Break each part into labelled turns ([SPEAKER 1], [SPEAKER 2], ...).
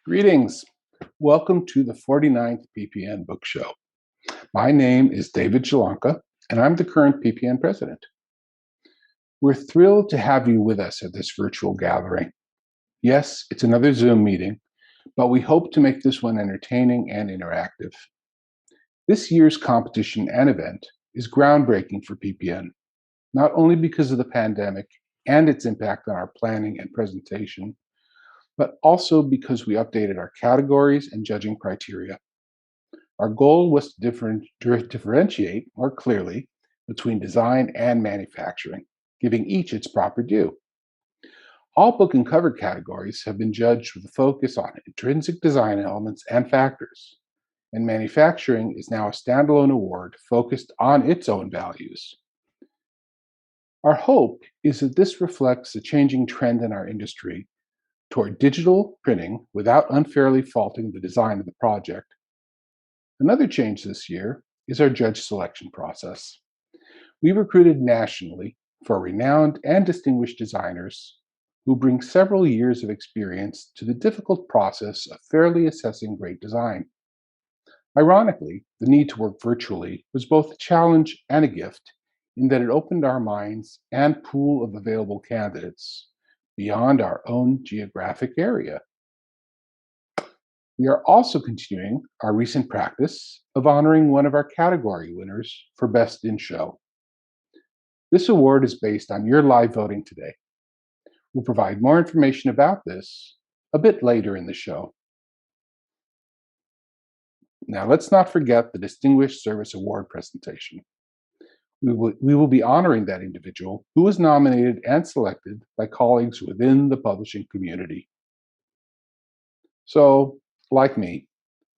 [SPEAKER 1] Greetings. Welcome to the 49th PPN Book Show. My name is David Jalanka, and I'm the current PPN president. We're thrilled to have you with us at this virtual gathering. Yes, it's another Zoom meeting, but we hope to make this one entertaining and interactive. This year's competition and event is groundbreaking for PPN, not only because of the pandemic and its impact on our planning and presentation, but also because we updated our categories and judging criteria. Our goal was to differentiate more clearly between design and manufacturing, giving each its proper due. All book and cover categories have been judged with a focus on intrinsic design elements and factors, and manufacturing is now a standalone award focused on its own values. Our hope is that this reflects a changing trend in our industry toward digital printing without unfairly faulting the design of the project. Another change this year is our judge selection process. We recruited nationally for renowned and distinguished designers who bring several years of experience to the difficult process of fairly assessing great design. Ironically, the need to work virtually was both a challenge and a gift in that it opened our minds and pool of available candidates beyond our own geographic area. We are also continuing our recent practice of honoring one of our category winners for Best in Show. This award is based on your live voting today. We'll provide more information about this a bit later in the show. Now, let's not forget the Distinguished Service Award presentation. We will be honoring that individual who was nominated and selected by colleagues within the publishing community. So, like me,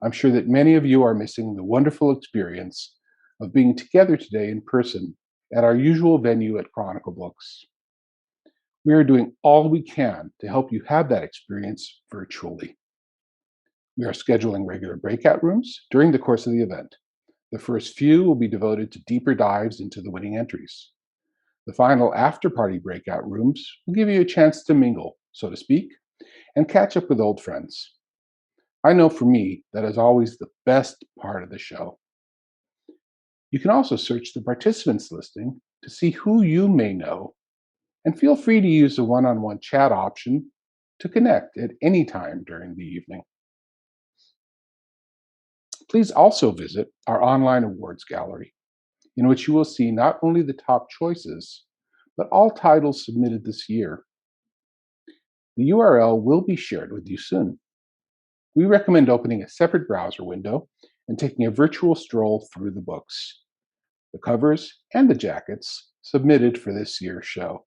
[SPEAKER 1] I'm sure that many of you are missing the wonderful experience of being together today in person at our usual venue at Chronicle Books. We are doing all we can to help you have that experience virtually. We are scheduling regular breakout rooms during the course of the event. The first few will be devoted to deeper dives into the winning entries. The final after-party breakout rooms will give you a chance to mingle, so to speak, and catch up with old friends. I know for me, that is always the best part of the show. You can also search the participants listing to see who you may know, and feel free to use the one-on-one chat option to connect at any time during the evening. Please also visit our online awards gallery, in which you will see not only the top choices, but all titles submitted this year. The URL will be shared with you soon. We recommend opening a separate browser window and taking a virtual stroll through the books, the covers, and the jackets submitted for this year's show.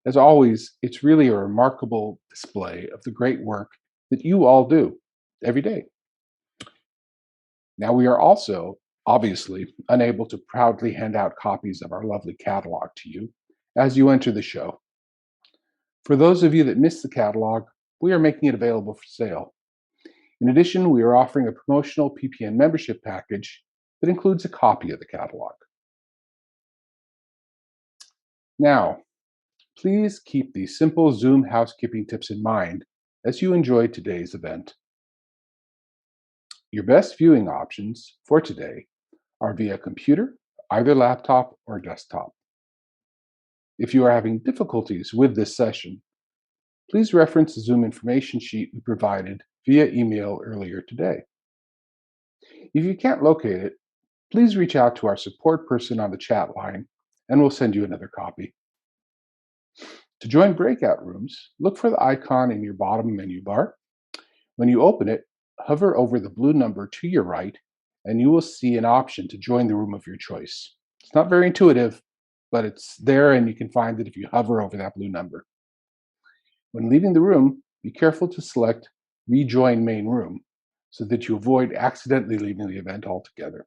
[SPEAKER 1] As always, it's really a remarkable display of the great work that you all do every day. Now, we are also, obviously, unable to proudly hand out copies of our lovely catalog to you as you enter the show. For those of you that missed the catalog, we are making it available for sale. In addition, we are offering a promotional PPN membership package that includes a copy of the catalog. Now, please keep these simple Zoom housekeeping tips in mind as you enjoy today's event. Your best viewing options for today are via computer, either laptop or desktop. If you are having difficulties with this session, please reference the Zoom information sheet we provided via email earlier today. If you can't locate it, please reach out to our support person on the chat line and we'll send you another copy. To join breakout rooms, look for the icon in your bottom menu bar. When you open it, hover over the blue number to your right, and you will see an option to join the room of your choice. It's not very intuitive, but it's there and you can find it if you hover over that blue number. When leaving the room, be careful to select Rejoin Main Room so that you avoid accidentally leaving the event altogether.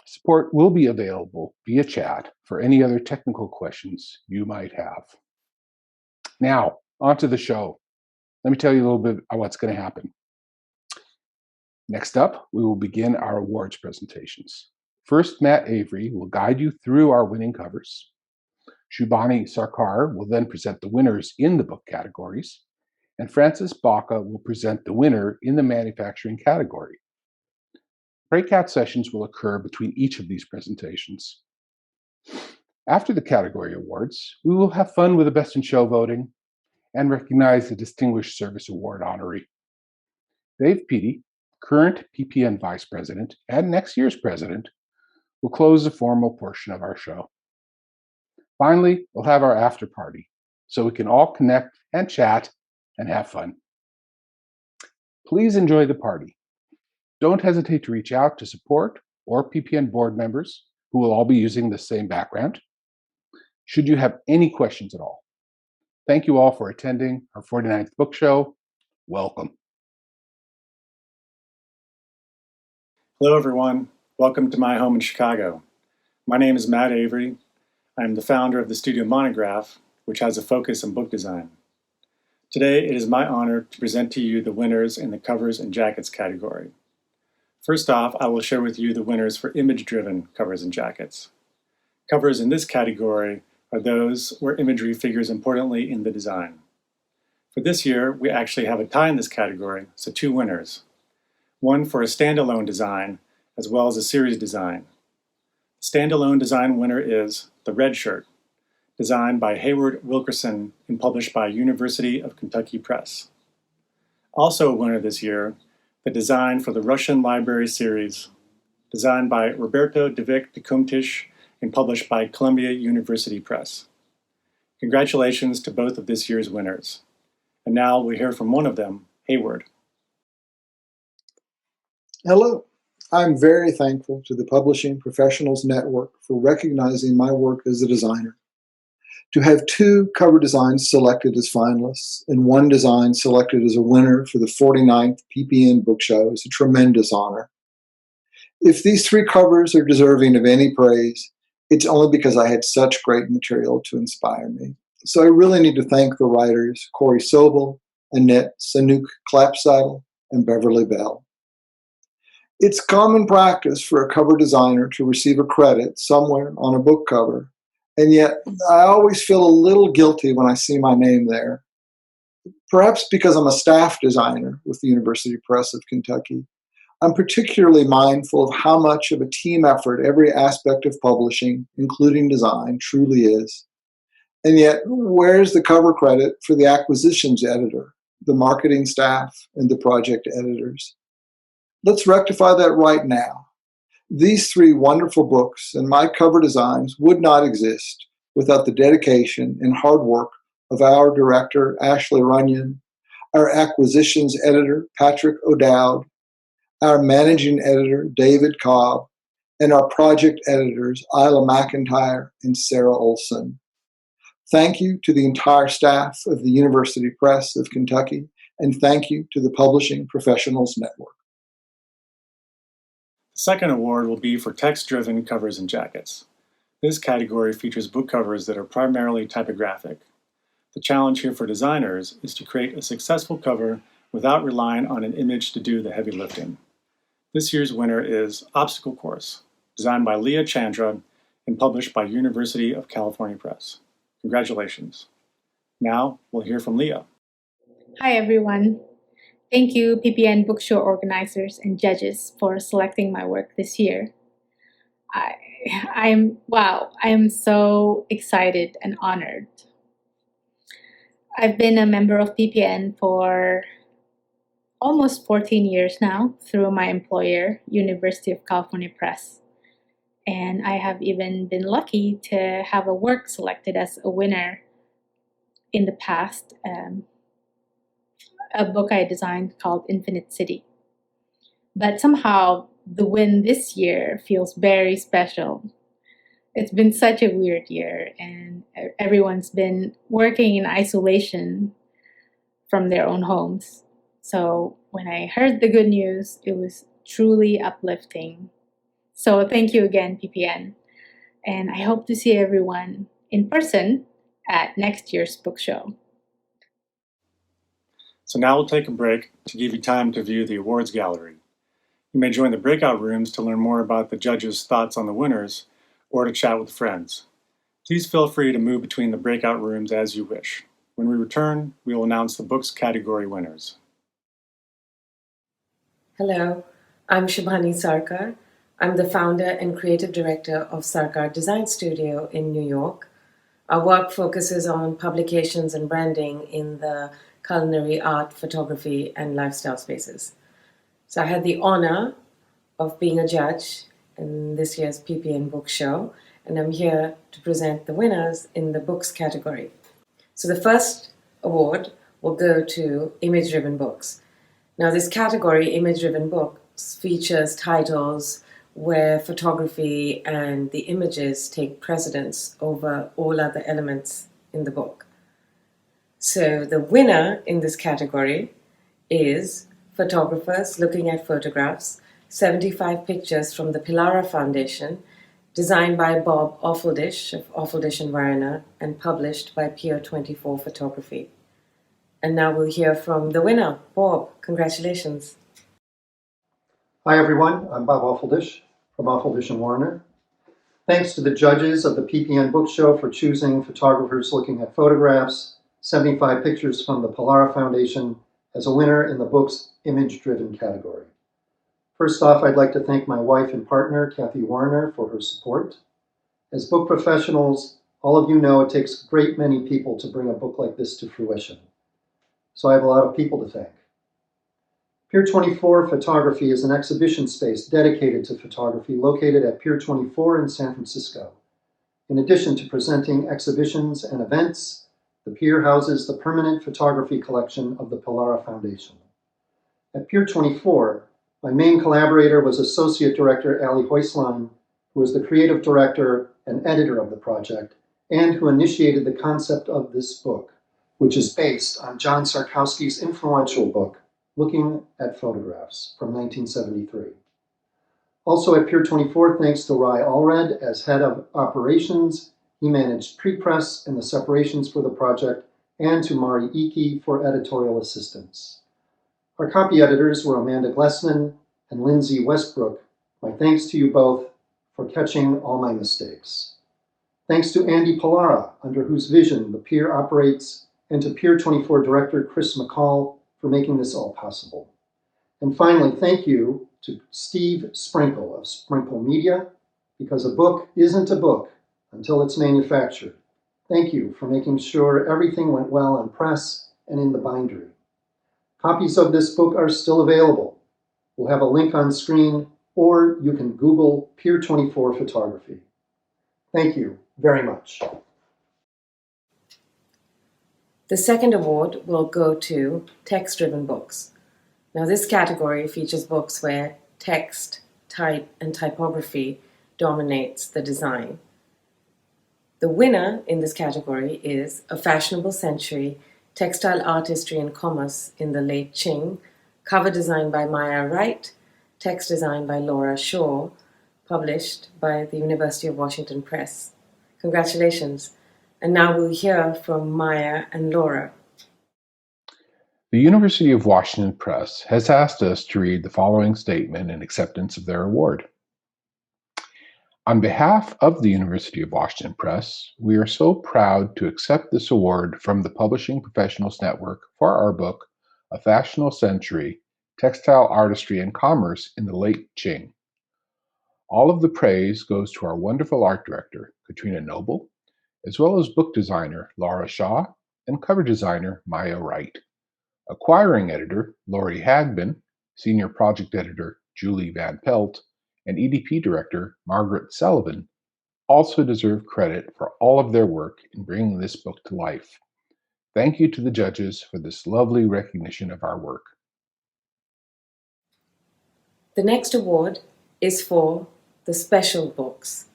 [SPEAKER 1] Support will be available via chat for any other technical questions you might have. Now, on to the show. Let me tell you a little bit about what's going to happen. Next up, we will begin our awards presentations. First, Matt Avery will guide you through our winning covers. Shubhani Sarkar will then present the winners in the book categories. and Francis Baca will present the winner in the manufacturing category. Breakout sessions will occur between each of these presentations. After the category awards, we will have fun with the Best in Show voting and recognize the Distinguished Service Award honoree. Dave Peaty, current PPN Vice President and next year's President, will close the formal portion of our show. Finally, we'll have our after party so we can all connect and chat and have fun. Please enjoy the party. Don't hesitate to reach out to support or PPN board members who will all be using the same background should you have any questions at all. Thank you all for attending our 49th book show. Welcome.
[SPEAKER 2] Hello, everyone. Welcome to my home in Chicago. My name is Matt Avery. I am the founder of the studio Monograph, which has a focus on book design. Today, it is my honor to present to you the winners in the covers and jackets category. First off, I will share with you the winners for image-driven covers and jackets. Covers in this category are those where imagery figures importantly in the design. For this year, we actually have a tie in this category, so 2 winners. One for a standalone design, as well as a series design. The standalone design winner is The Red Shirt, designed by Hayward Wilkerson and published by University of Kentucky Press. Also a winner this year, the design for the Russian Library series, designed by Roberto Devic de Comtish and published by Columbia University Press. Congratulations to both of this year's winners. And now we'll hear from one of them, Hayward.
[SPEAKER 3] Hello. I'm very thankful to the Publishing Professionals Network for recognizing my work as a designer. To have 2 cover designs selected as finalists and 1 design selected as a winner for the 49th PPN book show is a tremendous honor. If these 3 covers are deserving of any praise, it's only because I had such great material to inspire me. So I really need to thank the writers Corey Sobel, Annette Sanook-Clapsaddle, and Beverly Bell. It's common practice for a cover designer to receive a credit somewhere on a book cover, and yet I always feel a little guilty when I see my name there. Perhaps because I'm a staff designer with the University Press of Kentucky, I'm particularly mindful of how much of a team effort every aspect of publishing, including design, truly is. And yet, where's the cover credit for the acquisitions editor, the marketing staff, and the project editors? Let's rectify that right now. These 3 wonderful books and my cover designs would not exist without the dedication and hard work of our director, Ashley Runyon, our acquisitions editor, Patrick O'Dowd, our managing editor, David Cobb, and our project editors, Isla McIntyre and Sarah Olson. Thank you to the entire staff of the University Press of Kentucky, and thank you to the Publishing Professionals Network.
[SPEAKER 2] The second award will be for text-driven covers and jackets. This category features book covers that are primarily typographic. The challenge here for designers is to create a successful cover without relying on an image to do the heavy lifting. This year's winner is Obstacle Course, designed by Leah Chandra and published by University of California Press. Congratulations. Now we'll hear from Leah.
[SPEAKER 4] Hi, everyone. Thank you, PPN book show organizers and judges, for selecting my work this year. I am so excited and honored. I've been a member of PPN for almost 14 years now through my employer, University of California Press. And I have even been lucky to have a work selected as a winner in the past, a book I designed called Infinite City. But somehow the win this year feels very special. It's been such a weird year, and everyone's been working in isolation from their own homes. So when I heard the good news, it was truly uplifting. So thank you again, PPN. And I hope to see everyone in person at next year's book show.
[SPEAKER 2] So now we'll take a break to give you time to view the awards gallery. You may join the breakout rooms to learn more about the judges' thoughts on the winners or to chat with friends. Please feel free to move between the breakout rooms as you wish. When we return, we will announce the books category winners.
[SPEAKER 5] Hello, I'm Shubhani Sarkar. I'm the founder and creative director of Sarkar Design Studio in New York. Our work focuses on publications and branding in the culinary, art, photography, and lifestyle spaces. So I had the honor of being a judge in this year's PPN book show, and I'm here to present the winners in the books category. So the first award will go to image-driven books. Now this category, image-driven books, features titles where photography and the images take precedence over all other elements in the book. So the winner in this category is Photographers Looking at Photographs, 75 Pictures from the Pilara Foundation, designed by Bob Offeldish of Offeldish & Warner and published by Pier 24 Photography. And now we'll hear from the winner. Bob, congratulations.
[SPEAKER 6] Hi everyone, I'm Bob Offeldish from Offeldish & Warner. Thanks to the judges of the PPN Book Show for choosing Photographers Looking at Photographs, 75 Pictures from the Pilara Foundation as a winner in the book's image-driven category. First off, I'd like to thank my wife and partner, Kathy Warner, for her support. As book professionals, all of you know it takes a great many people to bring a book like this to fruition. So I have a lot of people to thank. Pier 24 Photography is an exhibition space dedicated to photography located at Pier 24 in San Francisco. In addition to presenting exhibitions and events, the Pier houses the permanent photography collection of the Pilara Foundation. At Pier 24, my main collaborator was Associate Director Ali Hoislein, who was the creative director and editor of the project, and who initiated the concept of this book, which is based on John Sarkowski's influential book, Looking at Photographs, from 1973. Also at Pier 24, thanks to Rai Allred as head of operations, he managed pre-press and the separations for the project, and to Mari Iki for editorial assistance. Our copy editors were Amanda Glessman and Lindsay Westbrook. My thanks to you both for catching all my mistakes. Thanks to Andy Pilara, under whose vision the Pier operates, and to Pier 24 director Chris McCall for making this all possible. And finally, thank you to Steve Sprinkle of Sprinkle Media, because a book isn't a book until it's manufactured. Thank you for making sure everything went well on press and in the bindery. Copies of this book are still available. We'll have a link on screen, or you can Google Pier 24 Photography. Thank you very much.
[SPEAKER 5] The second award will go to text-driven books. Now this category features books where text, type, and typography dominates the design. The winner in this category is A Fashionable Century, Textile Art History and Commerce in the Late Qing, cover design by Maya Wright, text design by Laura Shaw, published by the University of Washington Press. Congratulations. And now we'll hear from Maya and Laura.
[SPEAKER 1] The University of Washington Press has asked us to read the following statement in acceptance of their award. On behalf of the University of Washington Press, we are so proud to accept this award from the Publishing Professionals Network for our book, A Fashionable Century, Textile Artistry and Commerce in the Late Qing. All of the praise goes to our wonderful art director, Katrina Noble, as well as book designer Laura Shaw and cover designer Maya Wright. Acquiring editor Lori Hagbin, senior project editor Julie Van Pelt, and EDP director Margaret Sullivan also deserve credit for all of their work in bringing this book to life. Thank you to the judges for this lovely recognition of our work.
[SPEAKER 5] The next award is for the special books.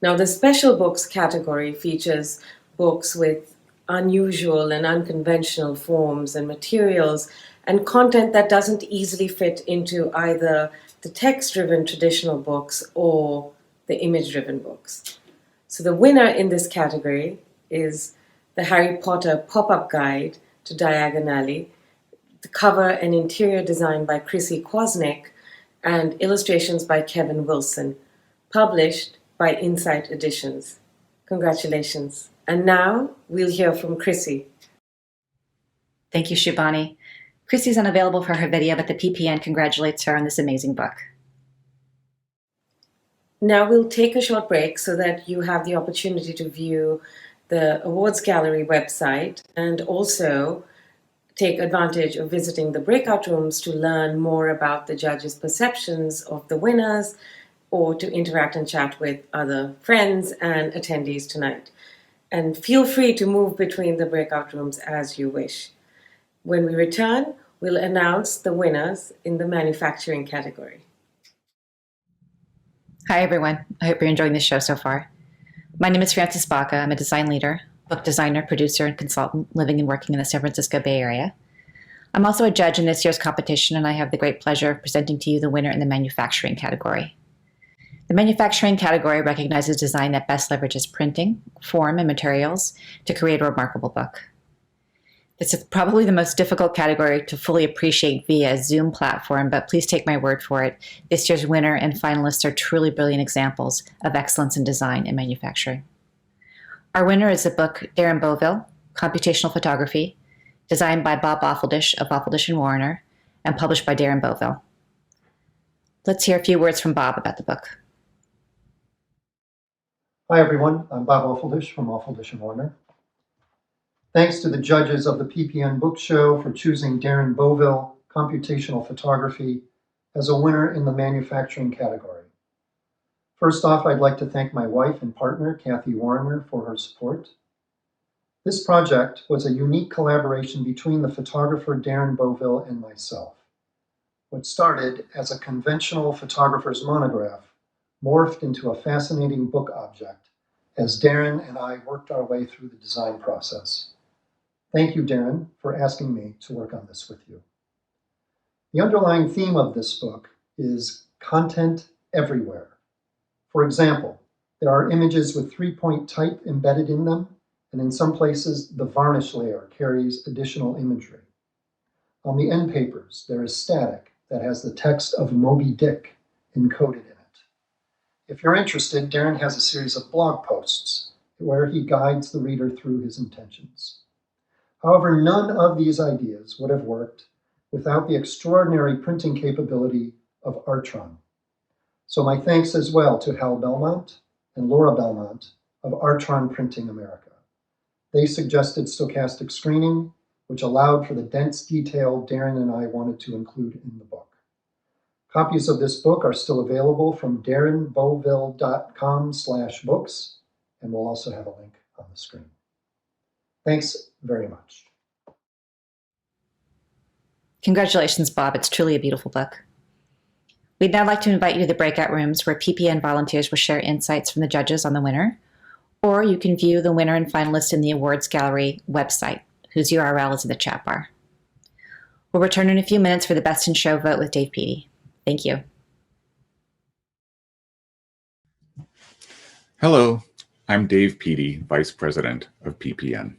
[SPEAKER 5] Now, the special books category features books with unusual and unconventional forms and materials and content that doesn't easily fit into either the text-driven traditional books or the image-driven books. So the winner in this category is the Harry Potter pop-up guide to Diagon Alley, the cover and interior design by Chrissy Kwasnick, and illustrations by Kevin Wilson, published by Insight Editions. Congratulations. And now we'll hear from Chrissy.
[SPEAKER 7] Thank you, Shubhani. Christy's unavailable for her video, but the PPN congratulates her on this amazing book.
[SPEAKER 5] Now we'll take a short break so that you have the opportunity to view the Awards Gallery website and also take advantage of visiting the breakout rooms to learn more about the judges' perceptions of the winners or to interact and chat with other friends and attendees tonight. And feel free to move between the breakout rooms as you wish. When we return, we'll announce the winners in the manufacturing category.
[SPEAKER 7] Hi, everyone. I hope you're enjoying this show so far. My name is Frances Baca. I'm a design leader, book designer, producer, and consultant living and working in the San Francisco Bay Area. I'm also a judge in this year's competition, and I have the great pleasure of presenting to you the winner in the manufacturing category. The manufacturing category recognizes design that best leverages printing, form, and materials to create a remarkable book. This is probably the most difficult category to fully appreciate via a Zoom platform, but please take my word for it. This year's winner and finalists are truly brilliant examples of excellence in design and manufacturing. Our winner is the book Darren Beauville, Computational Photography, designed by Bob Offeldish of Offeldish & Warner, and published by Darren Beauville. Let's hear a few words from Bob about the book.
[SPEAKER 6] Hi, everyone. I'm Bob Offeldish from Offeldish & Warner. Thanks to the judges of the PPN Book Show for choosing Darren Beauville, Computational Photography, as a winner in the manufacturing category. First off, I'd like to thank my wife and partner, Kathy Warner, for her support. This project was a unique collaboration between the photographer Darren Beauville and myself. What started as a conventional photographer's monograph morphed into a fascinating book object as Darren and I worked our way through the design process. Thank you, Darren, for asking me to work on this with you. The underlying theme of this book is content everywhere. For example, there are images with 3-point type embedded in them, and in some places, the varnish layer carries additional imagery. On the end papers, there is static that has the text of Moby Dick encoded in it. If you're interested, Darren has a series of blog posts where he guides the reader through his intentions. However, none of these ideas would have worked without the extraordinary printing capability of Artron. So my thanks as well to Hal Belmont and Laura Belmont of Artron Printing America. They suggested stochastic screening, which allowed for the dense detail Darren and I wanted to include in the book. Copies of this book are still available from darrenbeauville.com/books, and we'll also have a link on the screen. Thanks very much.
[SPEAKER 7] Congratulations, Bob. It's truly a beautiful book. We'd now like to invite you to the breakout rooms where PPN volunteers will share insights from the judges on the winner, or you can view the winner and finalist in the Awards Gallery website, whose URL is in the chat bar. We'll return in a few minutes for the Best in Show vote with Dave Peaty. Thank you.
[SPEAKER 8] Hello, I'm Dave Peaty, Vice President of PPN.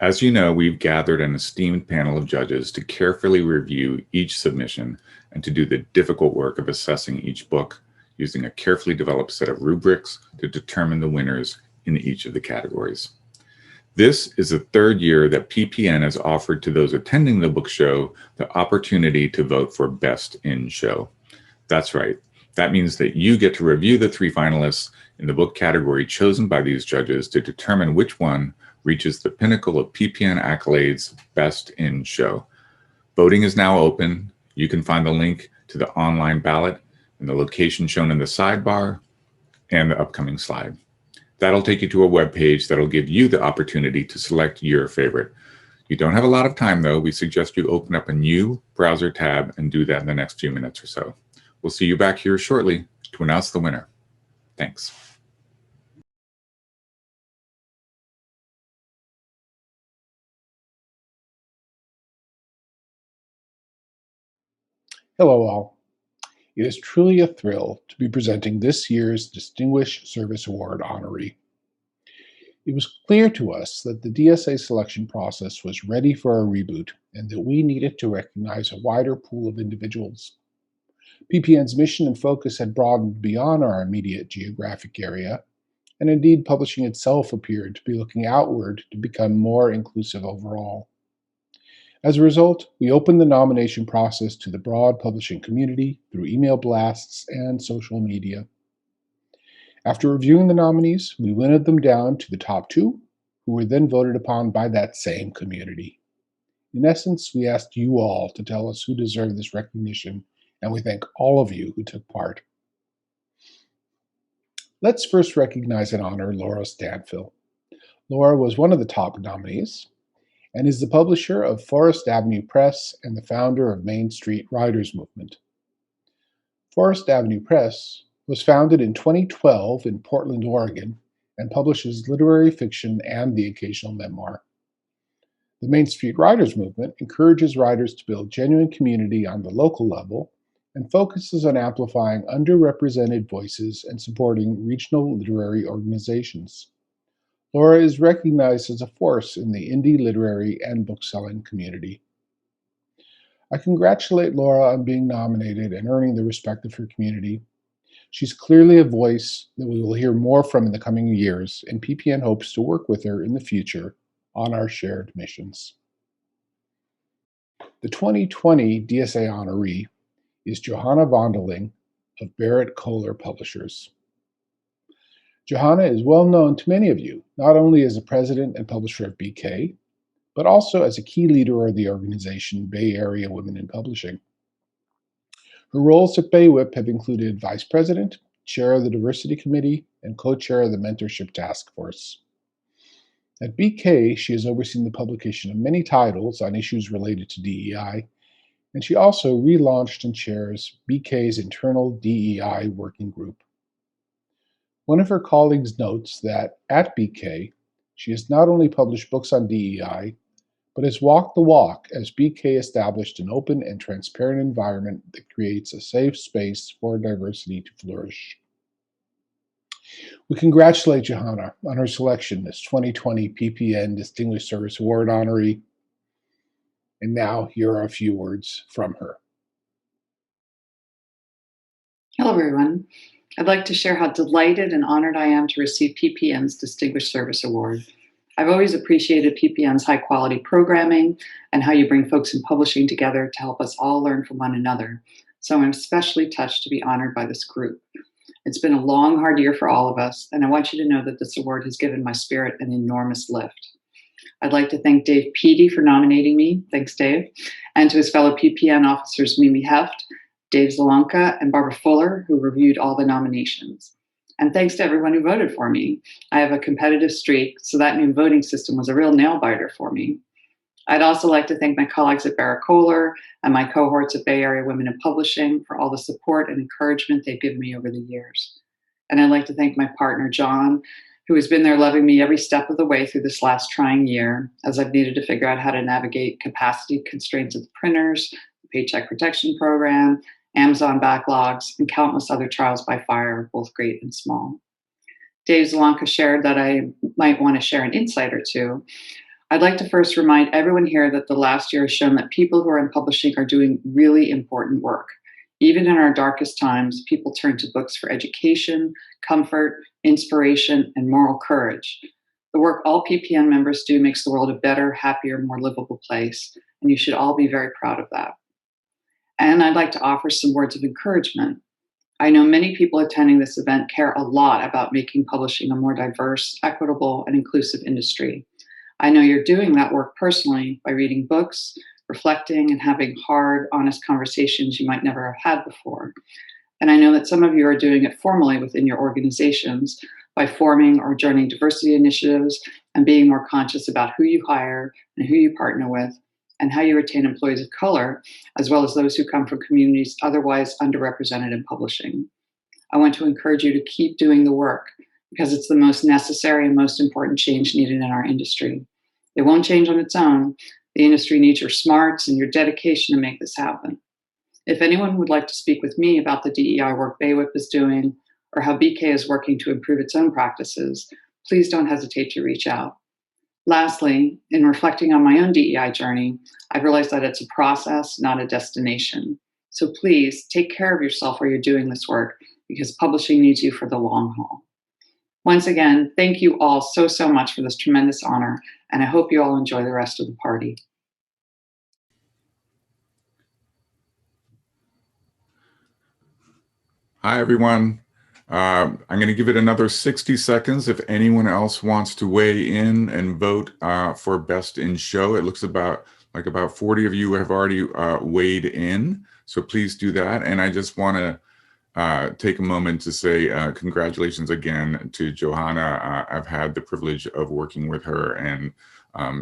[SPEAKER 8] As you know, we've gathered an esteemed panel of judges to carefully review each submission and to do the difficult work of assessing each book using a carefully developed set of rubrics to determine the winners in each of the categories. This is the third year that PPN has offered to those attending the book show the opportunity to vote for Best in Show. That's right. That means that you get to review the 3 finalists in the book category chosen by these judges to determine which one reaches the pinnacle of PPN accolades, Best in Show. Voting is now open. You can find the link to the online ballot in the location shown in the sidebar and the upcoming slide. That'll take you to a web page that'll give you the opportunity to select your favorite. You don't have a lot of time, though. We suggest you open up a new browser tab and do that in the next few minutes or so. We'll see you back here shortly to announce the winner. Thanks.
[SPEAKER 1] Hello, all. It is truly a thrill to be presenting this year's Distinguished Service Award honoree. It was clear to us that the DSA selection process was ready for a reboot and that we needed to recognize a wider pool of individuals. PPN's mission and focus had broadened beyond our immediate geographic area, and indeed publishing itself appeared to be looking outward to become more inclusive overall. As a result, we opened the nomination process to the broad publishing community through email blasts and social media. After reviewing the nominees, we winnowed them down to the top 2, who were then voted upon by that same community. In essence, we asked you all to tell us who deserved this recognition, and we thank all of you who took part. Let's first recognize and honor Laura Stanfill. Laura was one of the top nominees and is the publisher of Forest Avenue Press and the founder of Main Street Writers Movement. Forest Avenue Press was founded in 2012 in Portland, Oregon, and publishes literary fiction and the occasional memoir. The Main Street Writers Movement encourages writers to build genuine community on the local level and focuses on amplifying underrepresented voices and supporting regional literary organizations. Laura is recognized as a force in the indie literary and bookselling community. I congratulate Laura on being nominated and earning the respect of her community. She's clearly a voice that we will hear more from in the coming years, and PPN hopes to work with her in the future on our shared missions. The 2020 DSA honoree is Johanna Vondeling of Barrett Kohler Publishers. Johanna is well known to many of you, not only as the president and publisher of BK, but also as a key leader of the organization Bay Area Women in Publishing. Her roles at BAYWIP have included vice president, chair of the diversity committee, and co-chair of the mentorship task force. At BK, she has overseen the publication of many titles on issues related to DEI, and she also relaunched and chairs BK's internal DEI working group. One of her colleagues notes that at BK, she has not only published books on DEI, but has walked the walk as BK established an open and transparent environment that creates a safe space for diversity to flourish. We congratulate Johanna on her selection as 2020 PPN Distinguished Service Award honoree. And now, here are a few words from her.
[SPEAKER 9] Hello, everyone. I'd like to share how delighted and honored I am to receive PPN's Distinguished Service Award. I've always appreciated PPN's high-quality programming and how you bring folks in publishing together to help us all learn from one another. So I'm especially touched to be honored by this group. It's been a long, hard year for all of us, and I want you to know that this award has given my spirit an enormous lift. I'd like to thank Dave Peedy for nominating me. Thanks, Dave. And to his fellow PPN officers, Mimi Heft, Dave Zalonka, and Barbara Fuller, who reviewed all the nominations. And thanks to everyone who voted for me. I have a competitive streak, so that new voting system was a real nail-biter for me. I'd also like to thank my colleagues at Barrett Kohler and my cohorts at Bay Area Women in Publishing for all the support and encouragement they've given me over the years. And I'd like to thank my partner, John, who has been there loving me every step of the way through this last trying year, as I've needed to figure out how to navigate capacity constraints at the printers, the Paycheck Protection Program, Amazon backlogs, and countless other trials by fire, both great and small. Dave Zalonka shared that I might want to share an insight or two. I'd like to first remind everyone here that the last year has shown that people who are in publishing are doing really important work. Even in our darkest times, people turn to books for education, comfort, inspiration, and moral courage. The work all PPN members do makes the world a better, happier, more livable place, and you should all be very proud of that. And I'd like to offer some words of encouragement. I know many people attending this event care a lot about making publishing a more diverse, equitable, and inclusive industry. I know you're doing that work personally by reading books, reflecting, and having hard, honest conversations you might never have had before. And I know that some of you are doing it formally within your organizations by forming or joining diversity initiatives and being more conscious about who you hire and who you partner with, and how you retain employees of color, as well as those who come from communities otherwise underrepresented in publishing. I want to encourage you to keep doing the work because it's the most necessary and most important change needed in our industry. It won't change on its own. The industry needs your smarts and your dedication to make this happen. If anyone would like to speak with me about the DEI work BAYWIP is doing or how BK is working to improve its own practices, please don't hesitate to reach out. Lastly, in reflecting on my own DEI journey, I've realized that it's a process, not a destination. So please take care of yourself while you're doing this work because publishing needs you for the long haul. Once again, thank you all so much for this tremendous honor, and I hope you all enjoy the rest of the party.
[SPEAKER 8] Hi, everyone. I'm going to give it another 60 seconds if anyone else wants to weigh in and vote for Best in Show. It looks about 40 of you have already weighed in, so please do that. And I just want to take a moment to say congratulations again to Johanna. I've had the privilege of working with her, and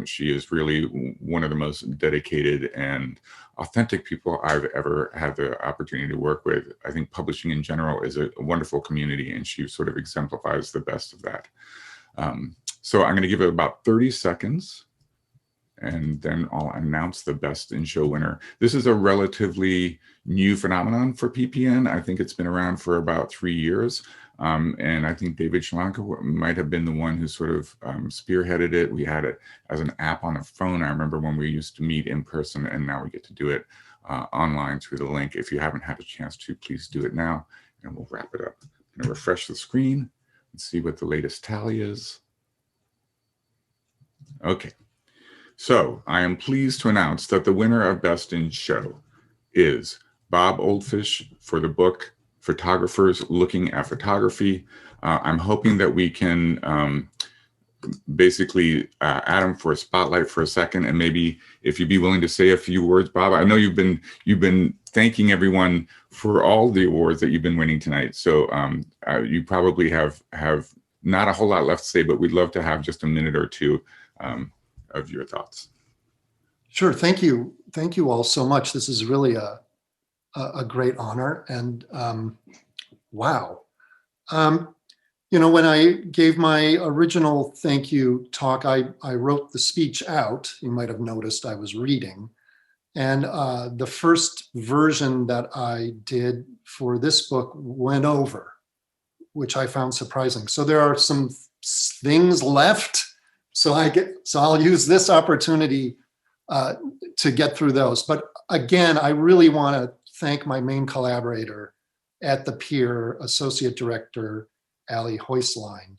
[SPEAKER 8] she is really one of the most dedicated and authentic people I've ever had the opportunity to work with. I think publishing in general is a wonderful community, and she sort of exemplifies the best of that. So I'm going to give it about 30 seconds, and then I'll announce the Best in Show winner. This is a relatively new phenomenon for PPN. I think it's been around for about 3 years. And I think David Shalanka might have been the one who sort of spearheaded it. We had it as an app on the phone. I remember when we used to meet in person, and now we get to do it online through the link. If you haven't had a chance to, please do it now, and we'll wrap it up. I'm going to refresh the screen and see what the latest tally is. Okay. So I am pleased to announce that the winner of Best in Show is Bob Oldfish for the book Photographers Looking at Photography. I'm hoping that we can basically add him for a spotlight for a second, and maybe if you'd be willing to say a few words, Bob. I know you've been thanking everyone for all the awards that you've been winning tonight. So you probably have not a whole lot left to say, but we'd love to have just a minute or two of your thoughts.
[SPEAKER 6] Sure. Thank you. Thank you all so much. This is really a great honor. And wow. You know, when I gave my original thank you talk, I wrote the speech out. You might have noticed I was reading. And the first version that I did for this book went over, which I found surprising. So there are some things left. So I'll use this opportunity to get through those. But again, I really want to thank my main collaborator at the Pier, Associate Director, Ali Häuslein.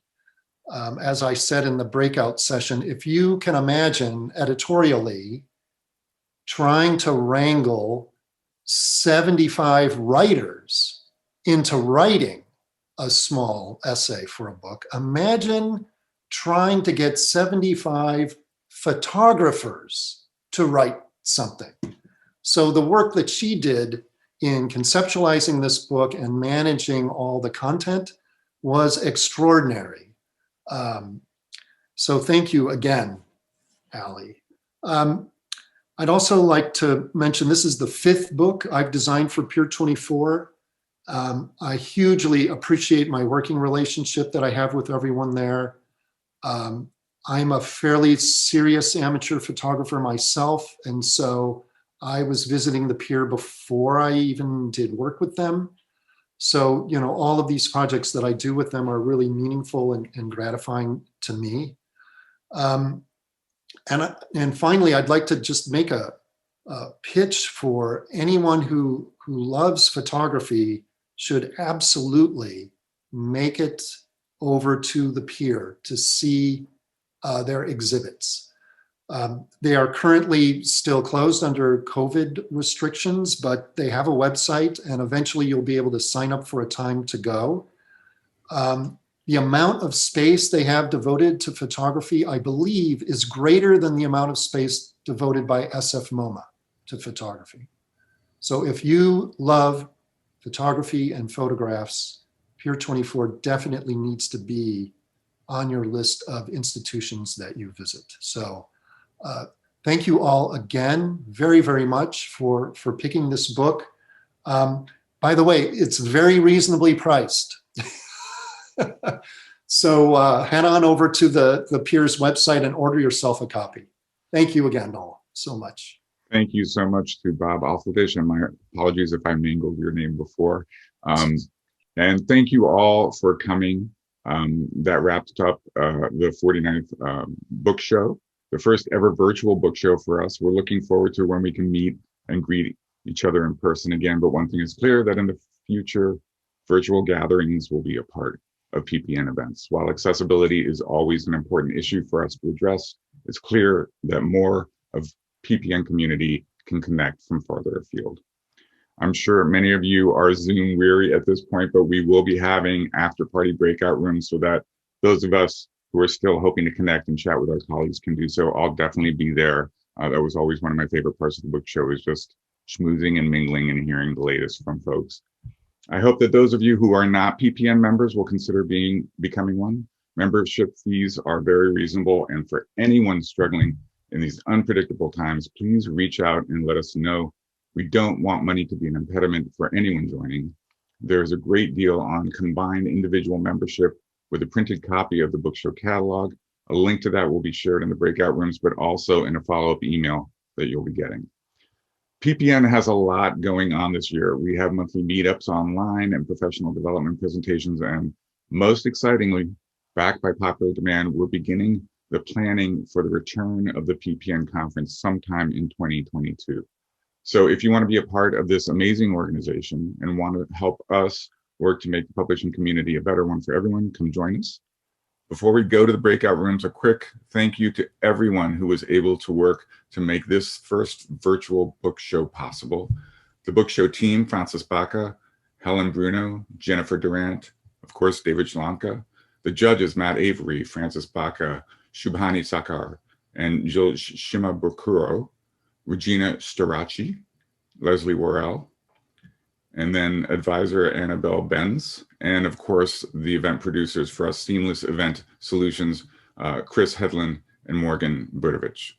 [SPEAKER 6] As I said in the breakout session, if you can imagine editorially trying to wrangle 75 writers into writing a small essay for a book, imagine trying to get 75 photographers to write something. So the work that she did in conceptualizing this book and managing all the content was extraordinary. So thank you again, Ali. I'd also like to mention this is the 5th book I've designed for Pier 24. I hugely appreciate my working relationship that I have with everyone there. I'm a fairly serious amateur photographer myself, and so I was visiting the Pier before I even did work with them. So, you know, all of these projects that I do with them are really meaningful and gratifying to me. And finally, I'd like to just make a pitch for anyone who loves photography should absolutely make it over to the Pier to see their exhibits. They are currently still closed under COVID restrictions, but they have a website, and eventually you'll be able to sign up for a time to go. The amount of space they have devoted to photography, I believe, is greater than the amount of space devoted by SF MoMA to photography. So if you love photography and photographs, Pier 24 definitely needs to be on your list of institutions that you visit. So thank you all again very, very much for picking this book. By the way, it's very reasonably priced. So head on over to the Pier's website and order yourself a copy. Thank you again, all so much.
[SPEAKER 8] Thank you so much to Bob Alfredish, and my apologies if I mangled your name before. And thank you all for coming. That wrapped up the 49th book show, the first ever virtual book show for us. We're looking forward to when we can meet and greet each other in person again. But one thing is clear, that in the future, virtual gatherings will be a part of PPN events. While accessibility is always an important issue for us to address, it's clear that more of PPN community can connect from farther afield. I'm sure many of you are Zoom weary at this point, but we will be having after party breakout rooms so that those of us who are still hoping to connect and chat with our colleagues can do so. I'll definitely be there. That was always one of my favorite parts of the book show, is just schmoozing and mingling and hearing the latest from folks. I hope that those of you who are not PPN members will consider becoming one. Membership fees are very reasonable, and for anyone struggling in these unpredictable times, please reach out and let us know. We don't want money to be an impediment for anyone joining. There's a great deal on combined individual membership with a printed copy of the book show catalog. A link to that will be shared in the breakout rooms, but also in a follow-up email that you'll be getting. PPN has a lot going on this year. We have monthly meetups online and professional development presentations, and most excitingly, backed by popular demand, we're beginning the planning for the return of the PPN conference sometime in 2022. So if you want to be a part of this amazing organization and want to help us work to make the publishing community a better one for everyone, come join us. Before we go to the breakout rooms, a quick thank you to everyone who was able to work to make this first virtual book show possible. The book show team, Francis Baca, Helen Bruno, Jennifer Durant, of course, David Shlanka, the judges, Matt Avery, Francis Baca, Shubhani Sakar, and Jill Shimabukuro, Regina Starachi, Leslie Worrell, and then advisor Annabelle Benz, and of course, the event producers for us, Seamless Event Solutions, Chris Hedlund and Morgan Budovich.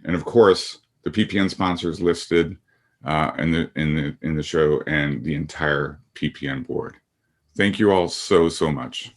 [SPEAKER 8] And of course, the PPN sponsors listed in the show and the entire PPN board. Thank you all so much.